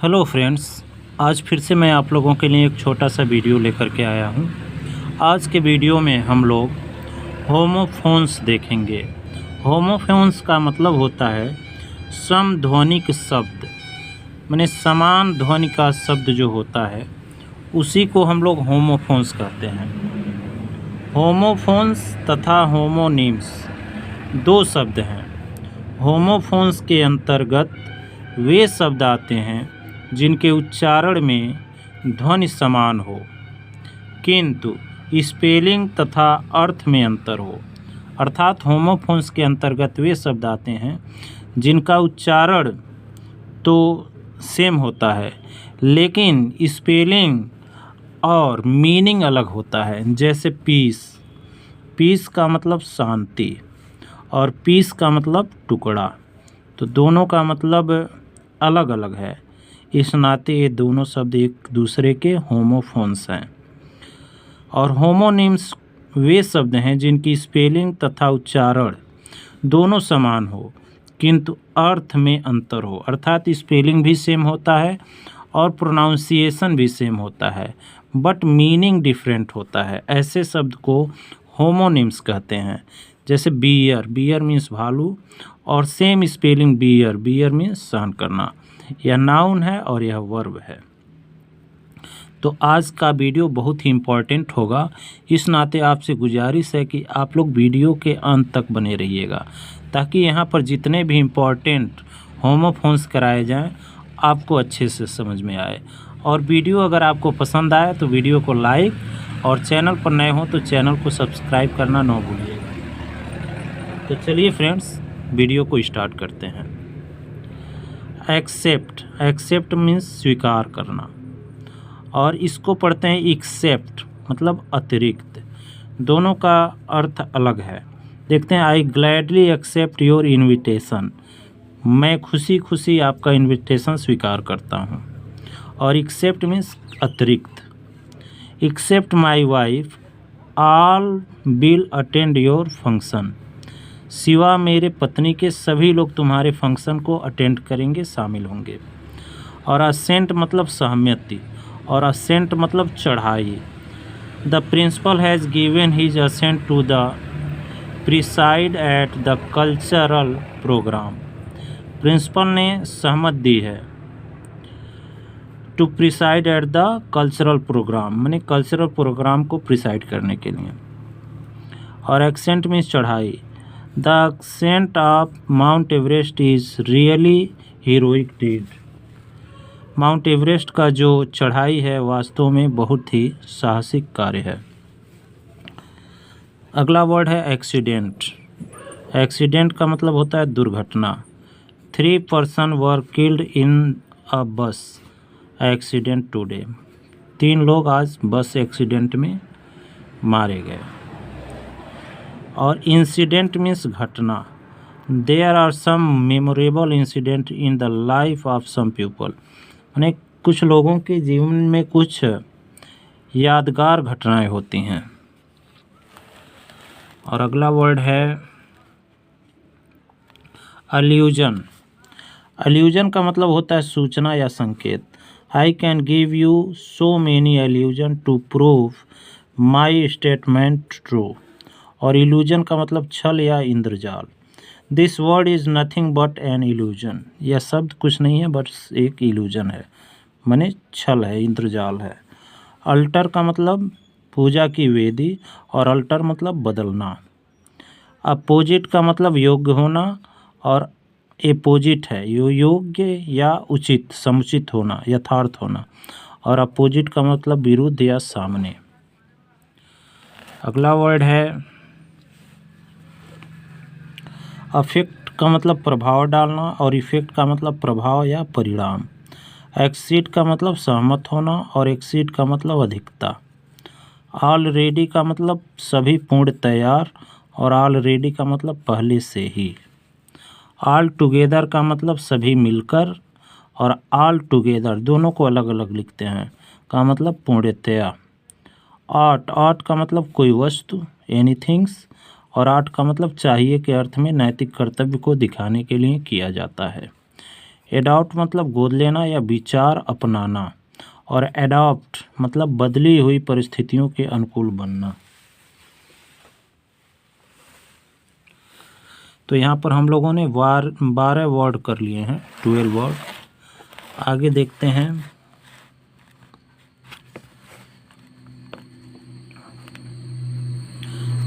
Hello friends, आज फिर से मैं आप लोगों के लिए एक छोटा सा वीडियो लेकर के आया हूँ। आज के वीडियो में हम लोग होमोफोन्स देखेंगे। होमोफोन्स का मतलब होता है समध्वनिक शब्द, माने समान ध्वनि का शब्द जो होता है उसी को हम लोग होमोफोन्स कहते हैं। होमोफोन्स तथा होमोनिम्स दो शब्द हैं। होमोफोन्स के अंतर्गत वे शब्द आते हैं जिनके उच्चारण में ध्वनि समान हो किंतु स्पेलिंग तथा अर्थ में अंतर हो। अर्थात होमोफोन्स के अंतर्गत वे शब्द आते हैं जिनका उच्चारण तो सेम होता है लेकिन स्पेलिंग और मीनिंग अलग होता है। जैसे पीस का मतलब शांति और पीस का मतलब टुकड़ा, तो दोनों का मतलब अलग अलग है। इस नाते ये दोनों शब्द एक दूसरे के होमोफोन्स हैं। और होमोनिम्स वे शब्द हैं जिनकी स्पेलिंग तथा उच्चारण दोनों समान हो किंतु अर्थ में अंतर हो। अर्थात स्पेलिंग भी सेम होता है और प्रोनाउंसिएशन भी सेम होता है बट मीनिंग डिफरेंट होता है। ऐसे शब्द को होमोनिम्स कहते हैं। जैसे बियर मीन्स भालू और सेम स्पेलिंग बियर मीन्स सहन करना। यह नाउन है और यह वर्ब है। तो आज का वीडियो बहुत ही इम्पोर्टेंट होगा, इस नाते आपसे गुजारिश है कि आप लोग वीडियो के अंत तक बने रहिएगा ताकि यहाँ पर जितने भी इम्पोर्टेंट होमोफोन्स कराए जाएं आपको अच्छे से समझ में आए। और वीडियो अगर आपको पसंद आए तो वीडियो को लाइक और चैनल पर नए हो तो चैनल को सब्सक्राइब करना ना भूलिएगा। तो चलिए फ्रेंड्स, वीडियो को स्टार्ट करते हैं। एक्सेप्ट मीन्स स्वीकार करना और इसको पढ़ते हैं एक्सेप्ट मतलब अतिरिक्त। दोनों का अर्थ अलग है। देखते हैं। I gladly accept your invitation, मैं खुशी खुशी आपका इन्विटेशन स्वीकार करता हूँ। और एक्सेप्ट मीन्स अतिरिक्त। Accept my wife all will attend your function, सिवा मेरे पत्नी के सभी लोग तुम्हारे फंक्शन को अटेंड करेंगे, शामिल होंगे। और असेंट मतलब सहमति और असेंट मतलब चढ़ाई। The principal has given his assent to the preside at the cultural program, principal ने सहमत दी है to preside at the cultural program, माने कल्चरल प्रोग्राम को प्रिसाइड करने के लिए। और एक्सेंट मीन्स चढ़ाई। The ascent of Mount Everest is really heroic deed, Mount Everest का जो चढ़ाई है वास्तव में बहुत ही साहसिक कार्य है। अगला वर्ड है एक्सीडेंट। एक्सीडेंट का मतलब होता है दुर्घटना। 3 पर्सन वर किल्ड इन अ बस एक्सीडेंट टुडे, 3 लोग आज बस एक्सीडेंट में मारे गए। और इंसिडेंट मीन्स घटना। There are some memorable incident in the life of some people, माने कुछ लोगों के जीवन में कुछ यादगार घटनाएं होती हैं। और अगला वर्ड है अल्यूजन। अल्यूजन का मतलब होता है सूचना या संकेत। I can give you so many allusion to prove my statement true. और इल्यूजन का मतलब छल या इंद्रजाल। This word is nothing but an illusion, यह शब्द कुछ नहीं है बट एक इल्यूजन है, माने छल है, इंद्रजाल है। अल्टर का मतलब पूजा की वेदी और अल्टर मतलब बदलना। अपोजिट का मतलब योग्य होना और एपोजिट है योग्य या उचित, समुचित होना, यथार्थ होना। और अपोजिट का मतलब विरुद्ध या सामने। अगला वर्ड है अफेक्ट का मतलब प्रभाव डालना और इफेक्ट का मतलब प्रभाव या परिणाम। एक्सीड का मतलब सहमत होना और एक्सीड का मतलब अधिकता। ऑलरेडी का मतलब सभी पूर्ण तैयार और ऑलरेडी का मतलब पहले से ही। ऑल टुगेदर का मतलब सभी मिलकर और ऑल टुगेदर दोनों को अलग अलग लिखते हैं का मतलब पूर्णतया। आर्ट का मतलब कोई वस्तु, एनीथिंग्स। और आर्ट का मतलब चाहिए के अर्थ में नैतिक कर्तव्य को दिखाने के लिए किया जाता है। एडॉप्ट मतलब गोद लेना या विचार अपनाना, और एडॉप्ट मतलब बदली हुई परिस्थितियों के अनुकूल बनना। तो यहाँ पर हम लोगों ने 12 वर्ड कर लिए हैं, 12 वर्ड। आगे देखते हैं।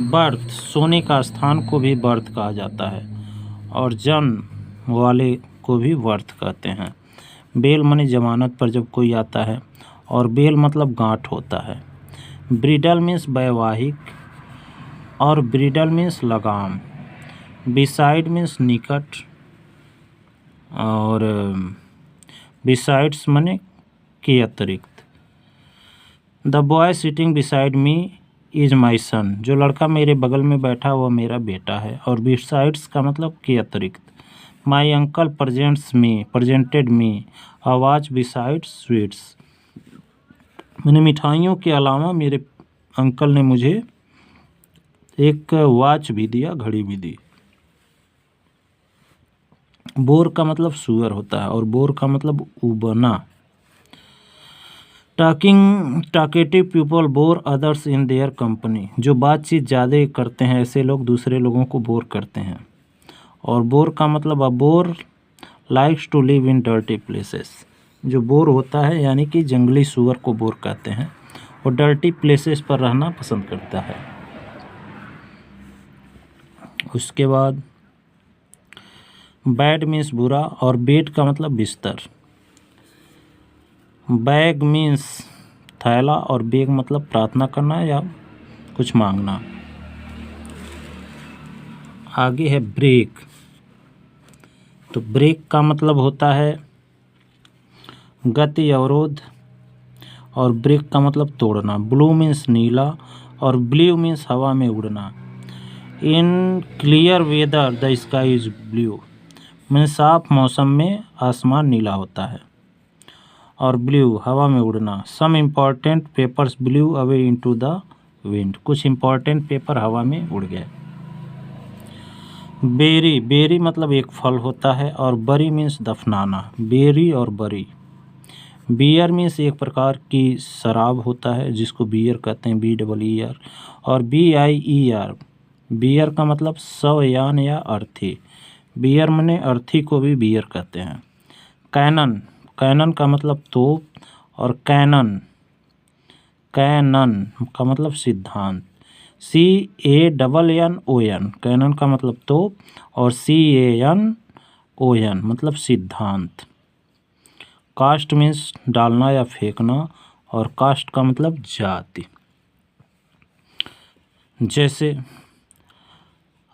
बर्थ, सोने का स्थान को भी बर्थ कहा जाता है, और जन्म वाले को भी वर्थ कहते हैं। बेल माने जमानत पर जब कोई आता है, और बेल मतलब गांठ होता है। ब्रिडल मीन्स वैवाहिक, और ब्रिडल मीन्स लगाम। बिसाइड मीन्स निकट, और बिसाइड्स माने के अतिरिक्त। The boy sitting beside me is my son, जो लड़का मेरे बगल में बैठा वह मेरा बेटा है, और बिसाइड्स का मतलब के अतिरिक्त। My uncle presented me a watch beside sweets, मैंने मिठाइयों के अलावा मेरे अंकल ने मुझे एक वॉच भी दिया, घड़ी भी दी। बोर का मतलब सुअर होता है, और बोर का मतलब उबना। Talkative people bore others in their company, जो बातचीत ज़्यादा करते हैं ऐसे लोग दूसरे लोगों को बोर करते हैं। और बोर का मतलब boar likes to live in dirty places, जो बोर होता है यानी कि जंगली सुअर को बोर कहते हैं, और डर्टी प्लेसेस पर रहना पसंद करता है। उसके बाद बैड मीन्स बुरा, और बेड का मतलब बिस्तर। बैग मीन्स थैला, और बेग मतलब प्रार्थना करना या कुछ मांगना। आगे है ब्रेक, तो ब्रेक का मतलब होता है गति, अवरोध, और ब्रेक का मतलब तोड़ना। ब्लू मीन्स नीला, और ब्लू मीन्स हवा में उड़ना। In clear whether the sky is blue, means साफ मौसम में आसमान नीला होता है। और ब्लू हवा में उड़ना। Some important papers blew away into the wind, कुछ इम्पॉर्टेंट पेपर हवा में उड़ गए। बेरी मतलब एक फल होता है, और बरी मीन्स दफनाना। बेरी और बरी। बियर मीन्स एक प्रकार की शराब होता है जिसको बियर कहते हैं, BEER। और BIER, बियर का मतलब शवयान या अर्थी। बियर माने अर्थी को भी बियर कहते हैं। कैनन का मतलब तोप, और कैनन का मतलब सिद्धांत। CANNON, कैनन का मतलब तोप, और CANON मतलब सिद्धांत। कास्ट मीन्स डालना या फेंकना, और कास्ट का मतलब जाति। जैसे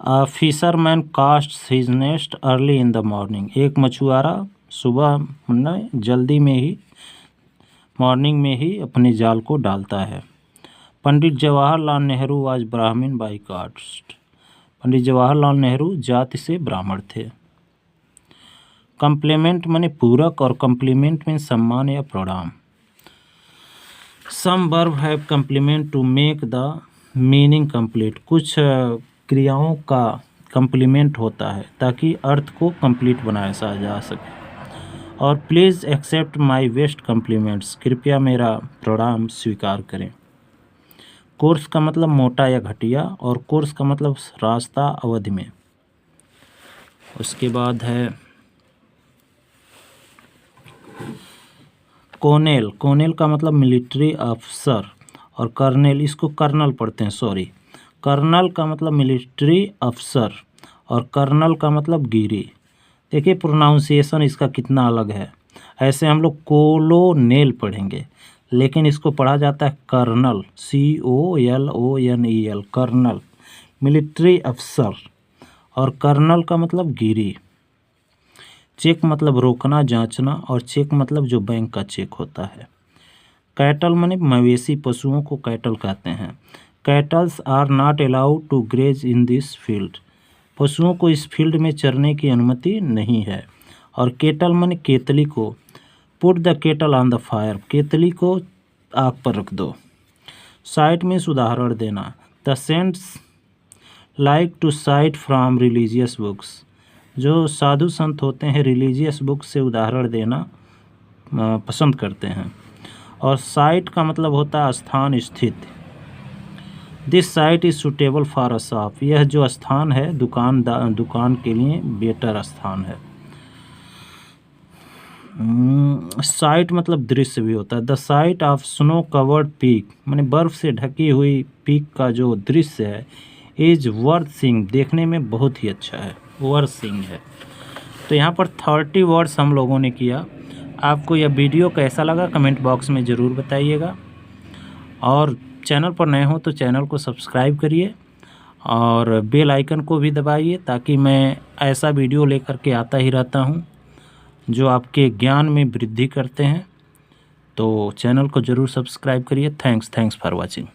fisherman cast his nest early in the morning, एक मछुआरा सुबह जल्दी में ही मॉर्निंग में ही अपने जाल को डालता है। पंडित जवाहरलाल नेहरू आज ब्राह्मण बाई कास्ट, पंडित जवाहरलाल नेहरू जाति से ब्राह्मण थे। कम्प्लीमेंट माने पूरक, और कम्प्लीमेंट में सम्मान या प्रणाम। Some verb have complement to make the meaning complete, कुछ क्रियाओं का कम्प्लीमेंट होता है ताकि अर्थ को कंप्लीट बनाया जा सके। और please accept my best complements, कृपया मेरा प्रणाम स्वीकार करें। कोर्स का मतलब मोटा या घटिया, और कोर्स का मतलब रास्ता अवधि में। उसके बाद है कोनेल का मतलब मिलिट्री अफसर, और कर्नेल, इसको कर्नल पढ़ते हैं, सॉरी। कर्नल का मतलब मिलिट्री अफसर, और कर्नल का मतलब गिरी। देखिए प्रोनाउंसिएशन इसका कितना अलग है। ऐसे हम लोग कोलोनेल पढ़ेंगे, लेकिन इसको पढ़ा जाता है कर्नल, COLONEL, कर्नल, मिलिट्री अफसर। और कर्नल का मतलब गिरी। चेक मतलब रोकना, जांचना, और चेक मतलब जो बैंक का चेक होता है। कैटल माने मवेशी, पशुओं को कैटल कहते हैं। Cattles are not allowed to graze in this field, पशुओं को इस फील्ड में चरने की अनुमति नहीं है। और केटल माने केतली को। Put the kettle on the fire, केतली को आग पर रख दो। साइट मीन्स उदाहरण देना। The saints like to cite from religious books, जो साधु संत होते हैं रिलीजियस बुक से उदाहरण देना पसंद करते हैं। और साइट का मतलब होता है स्थान, स्थित। This site is suitable for a shop, यह जो स्थान है दुकान के लिए बेटर स्थान है। साइट मतलब दृश्य भी होता है। The site of snow covered peak, माने बर्फ़ से ढकी हुई पीक का जो दृश्य है, इज़ वर्थ सीइंग, देखने में बहुत ही अच्छा है, वर्थ सीइंग है। तो यहाँ पर 30 वर्ड्स हम लोगों ने किया। आपको यह वीडियो कैसा लगा कमेंट बॉक्स में ज़रूर बताइएगा। और चैनल पर नए हो तो चैनल को सब्सक्राइब करिए और बेल आइकन को भी दबाइए, ताकि मैं ऐसा वीडियो लेकर के आता ही रहता हूँ जो आपके ज्ञान में वृद्धि करते हैं। तो चैनल को ज़रूर सब्सक्राइब करिए। Thanks for watching.